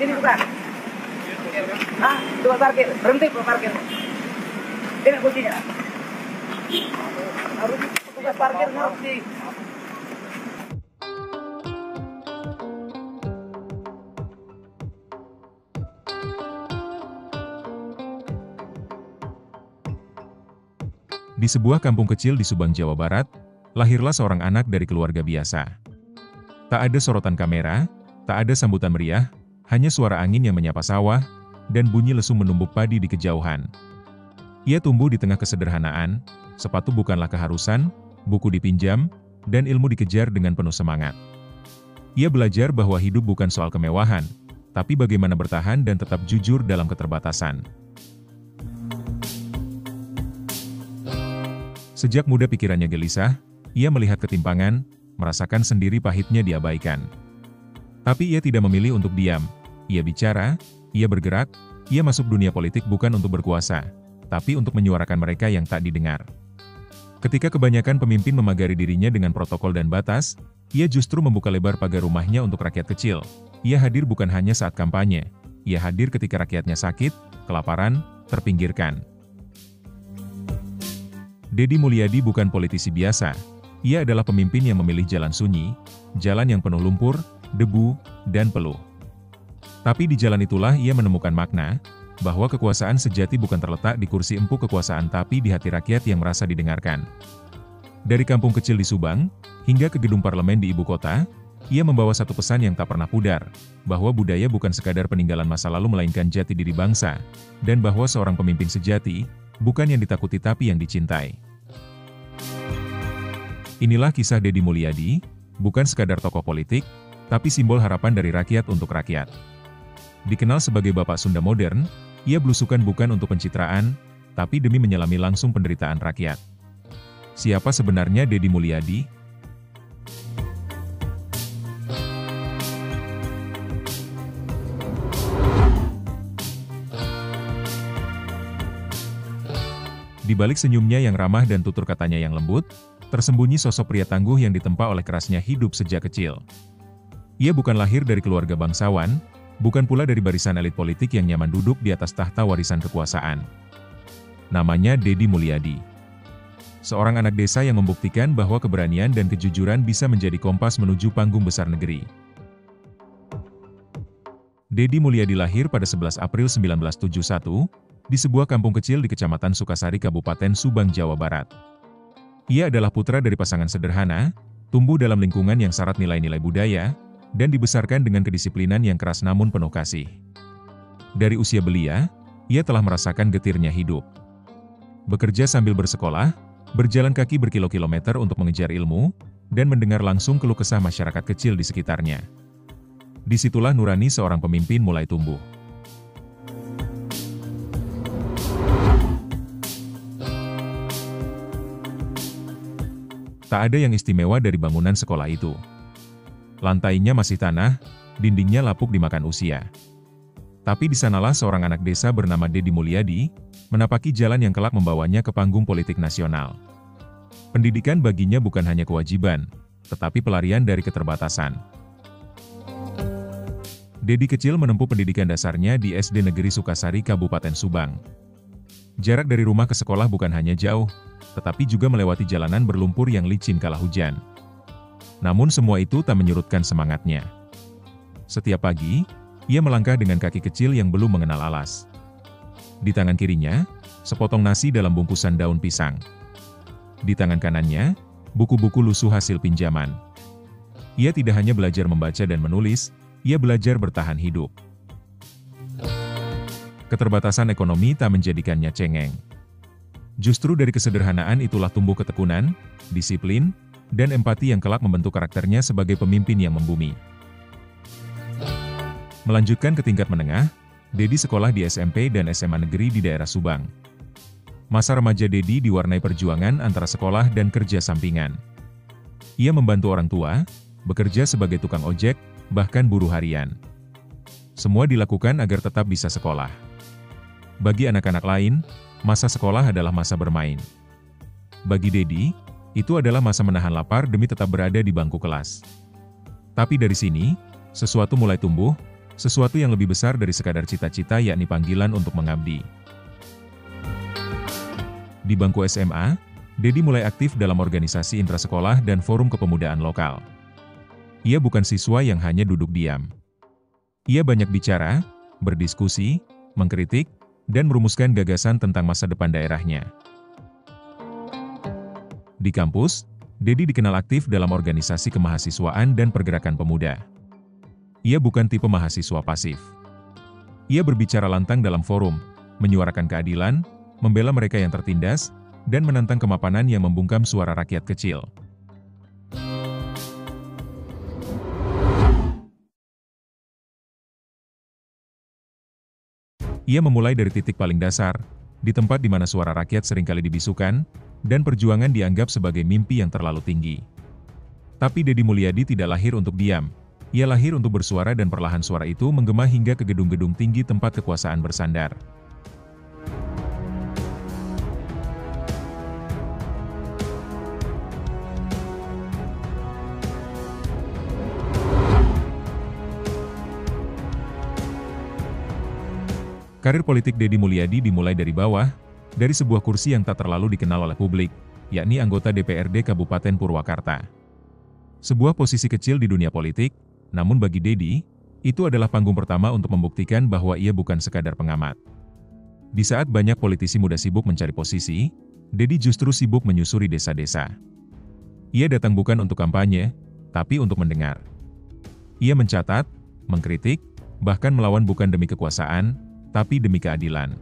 sini bukan? Ah, coba parkir, berhenti coba parkir. Ini kuncinya. Harus tugas parkir ngerti. Di sebuah kampung kecil di Subang, Jawa Barat, lahirlah seorang anak dari keluarga biasa. Tak ada sorotan kamera, tak ada sambutan meriah, hanya suara angin yang menyapa sawah, dan bunyi lesung menumbuk padi di kejauhan. Ia tumbuh di tengah kesederhanaan, sepatu bukanlah keharusan, buku dipinjam, dan ilmu dikejar dengan penuh semangat. Ia belajar bahwa hidup bukan soal kemewahan, tapi bagaimana bertahan dan tetap jujur dalam keterbatasan. Sejak muda pikirannya gelisah, ia melihat ketimpangan, merasakan sendiri pahitnya diabaikan. Tapi ia tidak memilih untuk diam. Ia bicara, ia bergerak, ia masuk dunia politik bukan untuk berkuasa, tapi untuk menyuarakan mereka yang tak didengar. Ketika kebanyakan pemimpin memagari dirinya dengan protokol dan batas, ia justru membuka lebar pagar rumahnya untuk rakyat kecil. Ia hadir bukan hanya saat kampanye, ia hadir ketika rakyatnya sakit, kelaparan, terpinggirkan. Deddy Mulyadi bukan politisi biasa. Ia adalah pemimpin yang memilih jalan sunyi, jalan yang penuh lumpur, debu, dan peluh. Tapi di jalan itulah ia menemukan makna, bahwa kekuasaan sejati bukan terletak di kursi empuk kekuasaan tapi di hati rakyat yang merasa didengarkan. Dari kampung kecil di Subang, hingga ke gedung parlemen di ibu kota, ia membawa satu pesan yang tak pernah pudar, bahwa budaya bukan sekadar peninggalan masa lalu melainkan jati diri bangsa, dan bahwa seorang pemimpin sejati, bukan yang ditakuti tapi yang dicintai. Inilah kisah Deddy Mulyadi, bukan sekadar tokoh politik, tapi simbol harapan dari rakyat untuk rakyat. Dikenal sebagai Bapak Sunda Modern, ia belusukan bukan untuk pencitraan, tapi demi menyelami langsung penderitaan rakyat. Siapa sebenarnya Deddy Mulyadi? Di balik senyumnya yang ramah dan tutur katanya yang lembut, tersembunyi sosok pria tangguh yang ditempa oleh kerasnya hidup sejak kecil. Ia bukan lahir dari keluarga bangsawan, bukan pula dari barisan elit politik yang nyaman duduk di atas tahta warisan kekuasaan. Namanya Deddy Mulyadi. Seorang anak desa yang membuktikan bahwa keberanian dan kejujuran bisa menjadi kompas menuju panggung besar negeri. Deddy Mulyadi lahir pada 11 April 1971, di sebuah kampung kecil di Kecamatan Sukasari, Kabupaten Subang, Jawa Barat. Ia adalah putra dari pasangan sederhana, tumbuh dalam lingkungan yang syarat nilai-nilai budaya, dan dibesarkan dengan kedisiplinan yang keras namun penuh kasih. Dari usia belia, ia telah merasakan getirnya hidup. Bekerja sambil bersekolah, berjalan kaki berkilo-kilometer untuk mengejar ilmu, dan mendengar langsung keluh kesah masyarakat kecil di sekitarnya. Disitulah nurani seorang pemimpin mulai tumbuh. Tak ada yang istimewa dari bangunan sekolah itu. Lantainya masih tanah, dindingnya lapuk dimakan usia. Tapi di sanalah seorang anak desa bernama Deddy Mulyadi, menapaki jalan yang kelak membawanya ke panggung politik nasional. Pendidikan baginya bukan hanya kewajiban, tetapi pelarian dari keterbatasan. Deddy kecil menempuh pendidikan dasarnya di SD Negeri Sukasari, Kabupaten Subang. Jarak dari rumah ke sekolah bukan hanya jauh, tetapi juga melewati jalanan berlumpur yang licin kala hujan. Namun semua itu tak menyurutkan semangatnya. Setiap pagi, ia melangkah dengan kaki kecil yang belum mengenal alas. Di tangan kirinya, sepotong nasi dalam bungkusan daun pisang. Di tangan kanannya, buku-buku lusuh hasil pinjaman. Ia tidak hanya belajar membaca dan menulis, ia belajar bertahan hidup. Keterbatasan ekonomi tak menjadikannya cengeng. Justru dari kesederhanaan itulah tumbuh ketekunan, disiplin, dan empati yang kelak membentuk karakternya sebagai pemimpin yang membumi. Melanjutkan ke tingkat menengah, Deddy sekolah di SMP dan SMA negeri di daerah Subang. Masa remaja Deddy diwarnai perjuangan antara sekolah dan kerja sampingan. Ia membantu orang tua, bekerja sebagai tukang ojek, bahkan buruh harian. Semua dilakukan agar tetap bisa sekolah. Bagi anak-anak lain, masa sekolah adalah masa bermain. Bagi Deddy, itu adalah masa menahan lapar demi tetap berada di bangku kelas. Tapi dari sini, sesuatu mulai tumbuh, sesuatu yang lebih besar dari sekadar cita-cita yakni panggilan untuk mengabdi. Di bangku SMA, Dedi mulai aktif dalam organisasi intrasekolah dan forum kepemudaan lokal. Ia bukan siswa yang hanya duduk diam. Ia banyak bicara, berdiskusi, mengkritik, dan merumuskan gagasan tentang masa depan daerahnya. Di kampus, Dedi dikenal aktif dalam organisasi kemahasiswaan dan pergerakan pemuda. Ia bukan tipe mahasiswa pasif. Ia berbicara lantang dalam forum, menyuarakan keadilan, membela mereka yang tertindas, dan menantang kemapanan yang membungkam suara rakyat kecil. Ia memulai dari titik paling dasar, di tempat di mana suara rakyat seringkali dibisukan, dan perjuangan dianggap sebagai mimpi yang terlalu tinggi. Tapi Dedi Mulyadi tidak lahir untuk diam. Ia lahir untuk bersuara dan perlahan suara itu menggema hingga ke gedung-gedung tinggi tempat kekuasaan bersandar. Karir politik Dedi Mulyadi dimulai dari bawah, dari sebuah kursi yang tak terlalu dikenal oleh publik, yakni anggota DPRD Kabupaten Purwakarta. Sebuah posisi kecil di dunia politik, namun bagi Dedi, itu adalah panggung pertama untuk membuktikan bahwa ia bukan sekadar pengamat. Di saat banyak politisi muda sibuk mencari posisi, Dedi justru sibuk menyusuri desa-desa. Ia datang bukan untuk kampanye, tapi untuk mendengar. Ia mencatat, mengkritik, bahkan melawan bukan demi kekuasaan, tapi demi keadilan.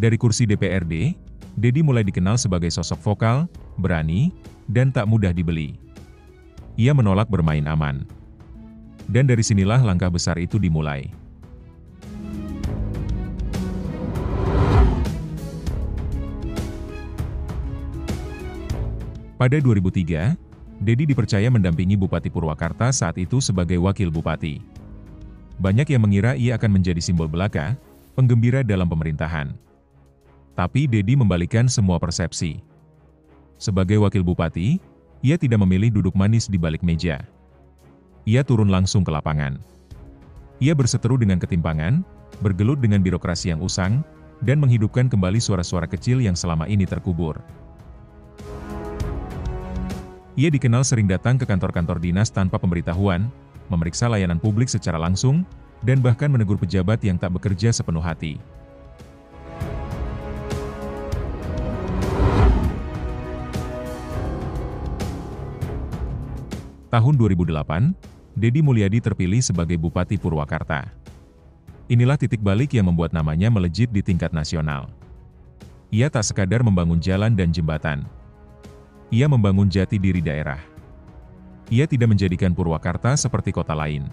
Dari kursi DPRD, Dedi mulai dikenal sebagai sosok vokal, berani, dan tak mudah dibeli. Ia menolak bermain aman. Dan dari sinilah langkah besar itu dimulai. Pada 2003, Dedi dipercaya mendampingi Bupati Purwakarta saat itu sebagai wakil bupati. Banyak yang mengira ia akan menjadi simbol belaka, penggembira dalam pemerintahan. Tapi Dedi membalikkan semua persepsi. Sebagai wakil bupati, ia tidak memilih duduk manis di balik meja. Ia turun langsung ke lapangan. Ia berseteru dengan ketimpangan, bergelut dengan birokrasi yang usang, dan menghidupkan kembali suara-suara kecil yang selama ini terkubur. Ia dikenal sering datang ke kantor-kantor dinas tanpa pemberitahuan, memeriksa layanan publik secara langsung, dan bahkan menegur pejabat yang tak bekerja sepenuh hati. Tahun 2008, Dedi Mulyadi terpilih sebagai Bupati Purwakarta. Inilah titik balik yang membuat namanya melejit di tingkat nasional. Ia tak sekadar membangun jalan dan jembatan. Ia membangun jati diri daerah. Ia tidak menjadikan Purwakarta seperti kota lain.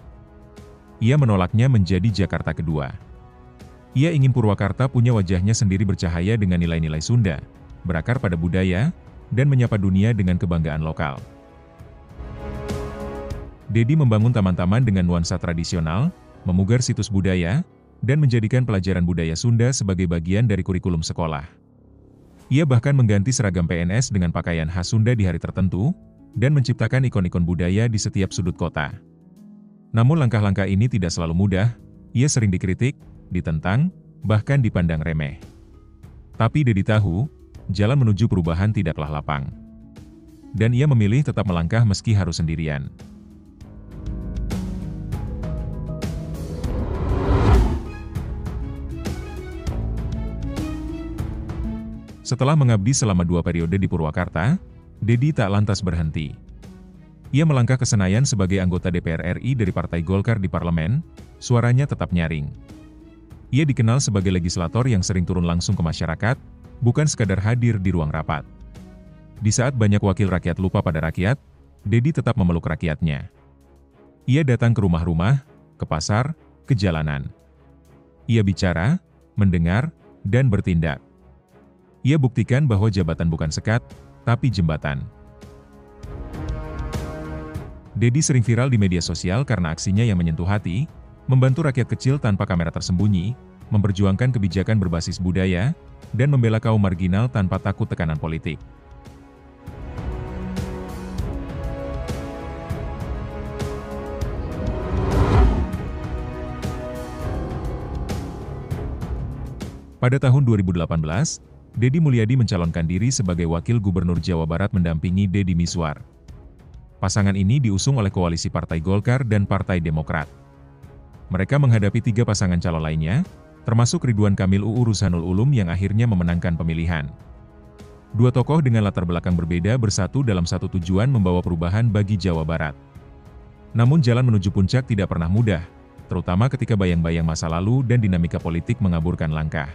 Ia menolaknya menjadi Jakarta kedua. Ia ingin Purwakarta punya wajahnya sendiri bercahaya dengan nilai-nilai Sunda, berakar pada budaya, dan menyapa dunia dengan kebanggaan lokal. Dedi membangun taman-taman dengan nuansa tradisional, memugar situs budaya, dan menjadikan pelajaran budaya Sunda sebagai bagian dari kurikulum sekolah. Ia bahkan mengganti seragam PNS dengan pakaian khas Sunda di hari tertentu, dan menciptakan ikon-ikon budaya di setiap sudut kota. Namun langkah-langkah ini tidak selalu mudah, ia sering dikritik, ditentang, bahkan dipandang remeh. Tapi Dedi tahu, jalan menuju perubahan tidaklah lapang. Dan ia memilih tetap melangkah meski harus sendirian. Setelah mengabdi selama 2 periode di Purwakarta, Dedi tak lantas berhenti. Ia melangkah ke Senayan sebagai anggota DPR RI dari Partai Golkar di parlemen, suaranya tetap nyaring. Ia dikenal sebagai legislator yang sering turun langsung ke masyarakat, bukan sekadar hadir di ruang rapat. Di saat banyak wakil rakyat lupa pada rakyat, Dedi tetap memeluk rakyatnya. Ia datang ke rumah-rumah, ke pasar, ke jalanan. Ia bicara, mendengar, dan bertindak. Ia buktikan bahwa jabatan bukan sekat, tapi jembatan. Dedi sering viral di media sosial karena aksinya yang menyentuh hati, membantu rakyat kecil tanpa kamera tersembunyi, memperjuangkan kebijakan berbasis budaya, dan membela kaum marginal tanpa takut tekanan politik. Pada tahun 2018, Deddy Mulyadi mencalonkan diri sebagai Wakil Gubernur Jawa Barat mendampingi Deddy Mizwar. Pasangan ini diusung oleh koalisi Partai Golkar dan Partai Demokrat. Mereka menghadapi 3 pasangan calon lainnya, termasuk Ridwan Kamil UU Ruzanul Ulum yang akhirnya memenangkan pemilihan. 2 tokoh dengan latar belakang berbeda bersatu dalam satu tujuan membawa perubahan bagi Jawa Barat. Namun jalan menuju puncak tidak pernah mudah, terutama ketika bayang-bayang masa lalu dan dinamika politik mengaburkan langkah.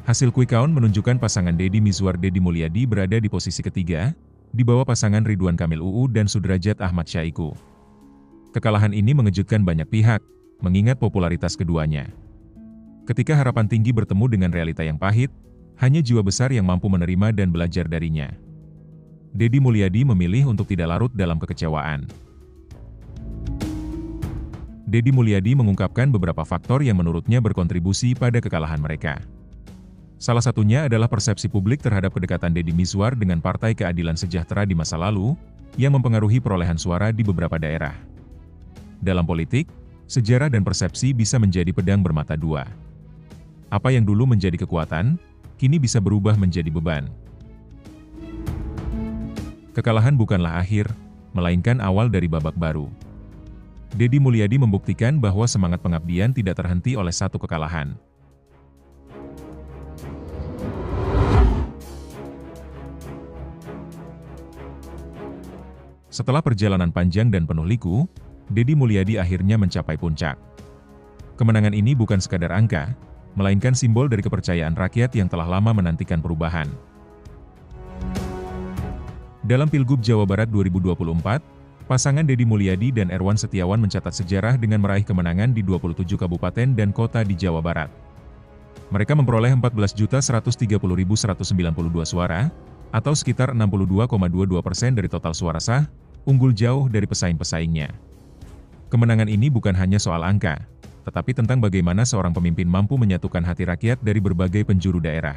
Hasil quick count menunjukkan pasangan Deddy Mizwar-Deddy Mulyadi berada di posisi ketiga, di bawah pasangan Ridwan Kamil UU dan Sudrajat Ahmad Syaiqo. Kekalahan ini mengejutkan banyak pihak, mengingat popularitas keduanya. Ketika harapan tinggi bertemu dengan realita yang pahit, hanya jiwa besar yang mampu menerima dan belajar darinya. Deddy Mulyadi memilih untuk tidak larut dalam kekecewaan. Deddy Mulyadi mengungkapkan beberapa faktor yang menurutnya berkontribusi pada kekalahan mereka. Salah satunya adalah persepsi publik terhadap kedekatan Deddy Mizwar dengan Partai Keadilan Sejahtera di masa lalu, yang mempengaruhi perolehan suara di beberapa daerah. Dalam politik, sejarah dan persepsi bisa menjadi pedang bermata dua. Apa yang dulu menjadi kekuatan, kini bisa berubah menjadi beban. Kekalahan bukanlah akhir, melainkan awal dari babak baru. Deddy Mulyadi membuktikan bahwa semangat pengabdian tidak terhenti oleh satu kekalahan. Setelah perjalanan panjang dan penuh liku, Deddy Mulyadi akhirnya mencapai puncak. Kemenangan ini bukan sekadar angka, melainkan simbol dari kepercayaan rakyat yang telah lama menantikan perubahan. Dalam Pilgub Jawa Barat 2024, pasangan Deddy Mulyadi dan Erwan Setiawan mencatat sejarah dengan meraih kemenangan di 27 kabupaten dan kota di Jawa Barat. Mereka memperoleh 14.130.192 suara, atau sekitar 62,22% dari total suara sah, unggul jauh dari pesaing-pesaingnya. Kemenangan ini bukan hanya soal angka, tetapi tentang bagaimana seorang pemimpin mampu menyatukan hati rakyat dari berbagai penjuru daerah.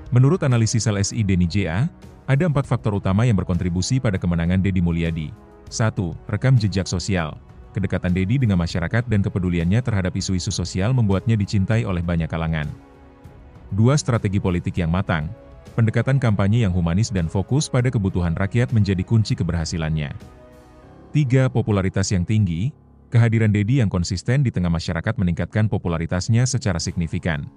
Menurut analisis LSI Denny JA, ada 4 faktor utama yang berkontribusi pada kemenangan Deddy Mulyadi. 1. Rekam jejak sosial. Kedekatan Deddy dengan masyarakat dan kepeduliannya terhadap isu-isu sosial membuatnya dicintai oleh banyak kalangan. 2. Strategi politik yang matang. Pendekatan kampanye yang humanis dan fokus pada kebutuhan rakyat menjadi kunci keberhasilannya. 3. Popularitas yang tinggi. Kehadiran Deddy yang konsisten di tengah masyarakat meningkatkan popularitasnya secara signifikan.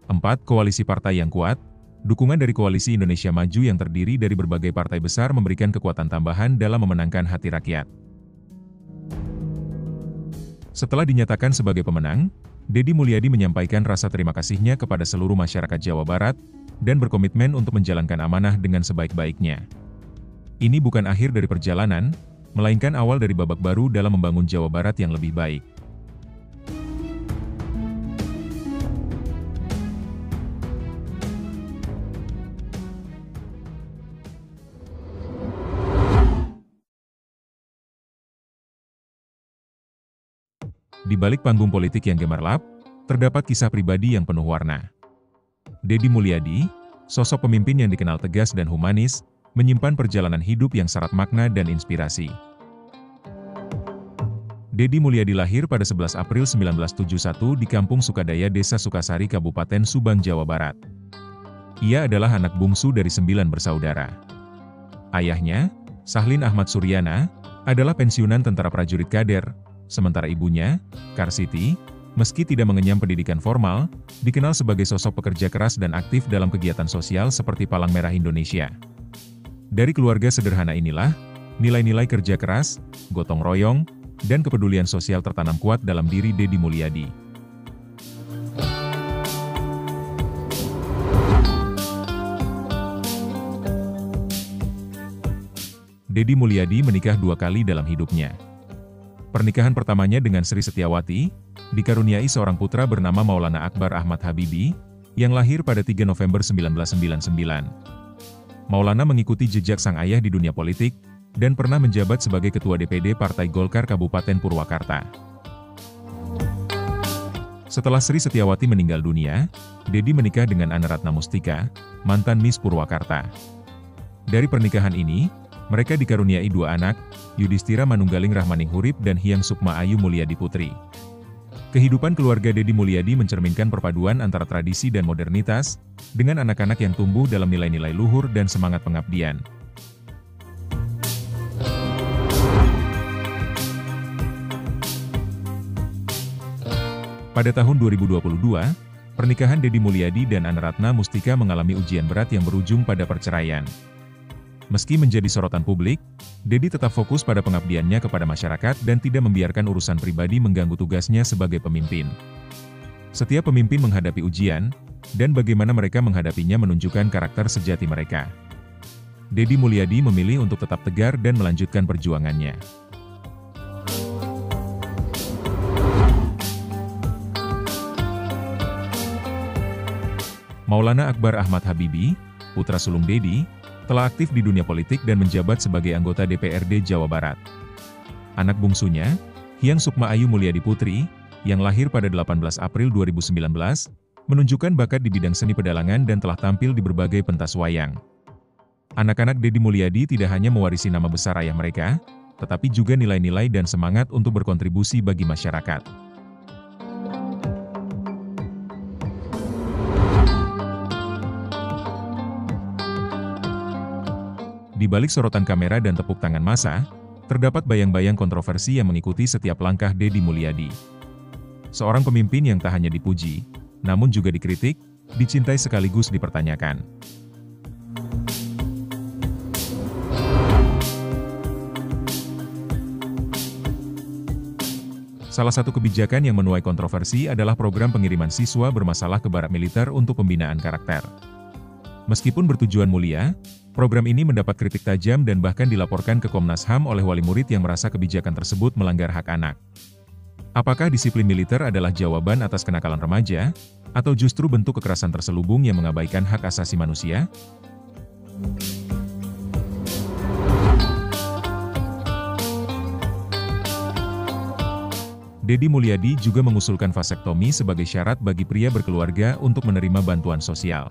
4. Koalisi partai yang kuat. Dukungan dari Koalisi Indonesia Maju yang terdiri dari berbagai partai besar memberikan kekuatan tambahan dalam memenangkan hati rakyat. Setelah dinyatakan sebagai pemenang, Deddy Mulyadi menyampaikan rasa terima kasihnya kepada seluruh masyarakat Jawa Barat, dan berkomitmen untuk menjalankan amanah dengan sebaik-baiknya. Ini bukan akhir dari perjalanan, melainkan awal dari babak baru dalam membangun Jawa Barat yang lebih baik. Di balik panggung politik yang gemerlap, terdapat kisah pribadi yang penuh warna. Deddy Mulyadi, sosok pemimpin yang dikenal tegas dan humanis, menyimpan perjalanan hidup yang syarat makna dan inspirasi. Deddy Mulyadi lahir pada 11 April 1971 di Kampung Sukadaya, Desa Sukasari, Kabupaten Subang, Jawa Barat. Ia adalah anak bungsu dari 9 bersaudara. Ayahnya, Sahlin Ahmad Suryana, adalah pensiunan tentara prajurit kader, sementara ibunya, Karsiti, meski tidak mengenyam pendidikan formal, dikenal sebagai sosok pekerja keras dan aktif dalam kegiatan sosial seperti Palang Merah Indonesia. Dari keluarga sederhana inilah, nilai-nilai kerja keras, gotong royong, dan kepedulian sosial tertanam kuat dalam diri Deddy Mulyadi. Deddy Mulyadi menikah 2 kali dalam hidupnya. Pernikahan pertamanya dengan Sri Setiawati, dikaruniai seorang putra bernama Maulana Akbar Ahmad Habibi, yang lahir pada 3 November 1999. Maulana mengikuti jejak sang ayah di dunia politik, dan pernah menjabat sebagai Ketua DPD Partai Golkar Kabupaten Purwakarta. Setelah Sri Setiawati meninggal dunia, Deddy menikah dengan Ana Ratna Mustika, mantan Miss Purwakarta. Dari pernikahan ini, mereka dikaruniai 2 anak, Yudhistira Manunggaling Rahmaning Hurip dan Hyang Sukma Ayu Mulyadi Putri. Kehidupan keluarga Deddy Mulyadi mencerminkan perpaduan antara tradisi dan modernitas, dengan anak-anak yang tumbuh dalam nilai-nilai luhur dan semangat pengabdian. Pada tahun 2022, pernikahan Deddy Mulyadi dan Anna Ratna Mustika mengalami ujian berat yang berujung pada perceraian. Meski menjadi sorotan publik, Deddy tetap fokus pada pengabdiannya kepada masyarakat dan tidak membiarkan urusan pribadi mengganggu tugasnya sebagai pemimpin. Setiap pemimpin menghadapi ujian, dan bagaimana mereka menghadapinya menunjukkan karakter sejati mereka. Deddy Mulyadi memilih untuk tetap tegar dan melanjutkan perjuangannya. Maulana Akbar Ahmad Habibie, putra sulung Deddy, telah aktif di dunia politik dan menjabat sebagai anggota DPRD Jawa Barat. Anak bungsunya, Hyang Sukma Ayu Mulyadi Putri, yang lahir pada 18 April 2019, menunjukkan bakat di bidang seni pedalangan dan telah tampil di berbagai pentas wayang. Anak-anak Deddy Mulyadi tidak hanya mewarisi nama besar ayah mereka, tetapi juga nilai-nilai dan semangat untuk berkontribusi bagi masyarakat. Di balik sorotan kamera dan tepuk tangan massa, terdapat bayang-bayang kontroversi yang mengikuti setiap langkah Deddy Mulyadi. Seorang pemimpin yang tak hanya dipuji, namun juga dikritik, dicintai sekaligus dipertanyakan. Salah satu kebijakan yang menuai kontroversi adalah program pengiriman siswa bermasalah ke barak militer untuk pembinaan karakter. Meskipun bertujuan mulia, program ini mendapat kritik tajam dan bahkan dilaporkan ke Komnas HAM oleh wali murid yang merasa kebijakan tersebut melanggar hak anak. Apakah disiplin militer adalah jawaban atas kenakalan remaja, atau justru bentuk kekerasan terselubung yang mengabaikan hak asasi manusia? Deddy Mulyadi juga mengusulkan vasektomi sebagai syarat bagi pria berkeluarga untuk menerima bantuan sosial.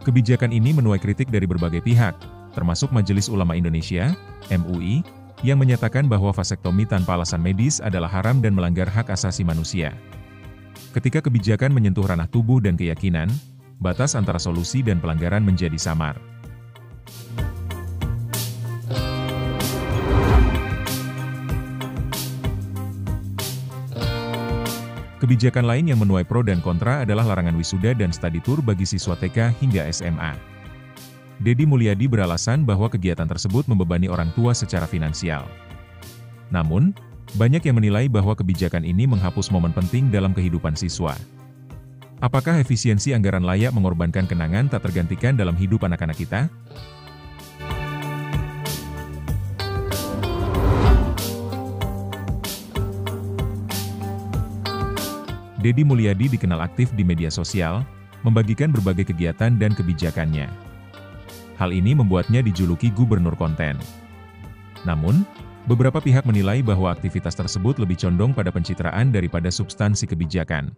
Kebijakan ini menuai kritik dari berbagai pihak, termasuk Majelis Ulama Indonesia, MUI, yang menyatakan bahwa vasektomi tanpa alasan medis adalah haram dan melanggar hak asasi manusia. Ketika kebijakan menyentuh ranah tubuh dan keyakinan, batas antara solusi dan pelanggaran menjadi samar. Kebijakan lain yang menuai pro dan kontra adalah larangan wisuda dan study tour bagi siswa TK hingga SMA. Deddy Mulyadi beralasan bahwa kegiatan tersebut membebani orang tua secara finansial. Namun, banyak yang menilai bahwa kebijakan ini menghapus momen penting dalam kehidupan siswa. Apakah efisiensi anggaran layak mengorbankan kenangan tak tergantikan dalam hidup anak-anak kita? Deddy Mulyadi dikenal aktif di media sosial, membagikan berbagai kegiatan dan kebijakannya. Hal ini membuatnya dijuluki gubernur konten. Namun, beberapa pihak menilai bahwa aktivitas tersebut lebih condong pada pencitraan daripada substansi kebijakan.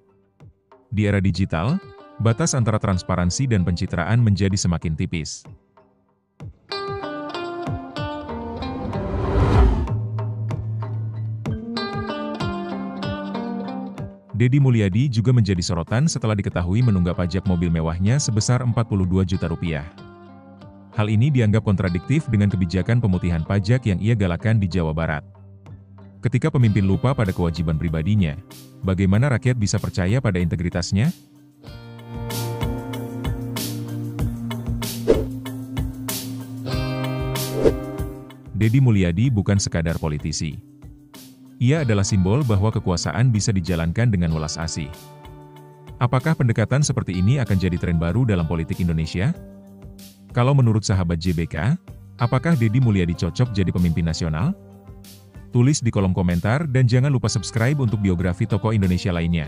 Di era digital, batas antara transparansi dan pencitraan menjadi semakin tipis. Deddy Mulyadi juga menjadi sorotan setelah diketahui menunggak pajak mobil mewahnya sebesar 42 juta rupiah. Hal ini dianggap kontradiktif dengan kebijakan pemutihan pajak yang ia galakan di Jawa Barat. Ketika pemimpin lupa pada kewajiban pribadinya, bagaimana rakyat bisa percaya pada integritasnya? Deddy Mulyadi bukan sekadar politisi. Ia adalah simbol bahwa kekuasaan bisa dijalankan dengan welas asih. Apakah pendekatan seperti ini akan jadi tren baru dalam politik Indonesia? Kalau menurut sahabat JBK, apakah Deddy Mulyadi cocok jadi pemimpin nasional? Tulis di kolom komentar dan jangan lupa subscribe untuk biografi tokoh Indonesia lainnya.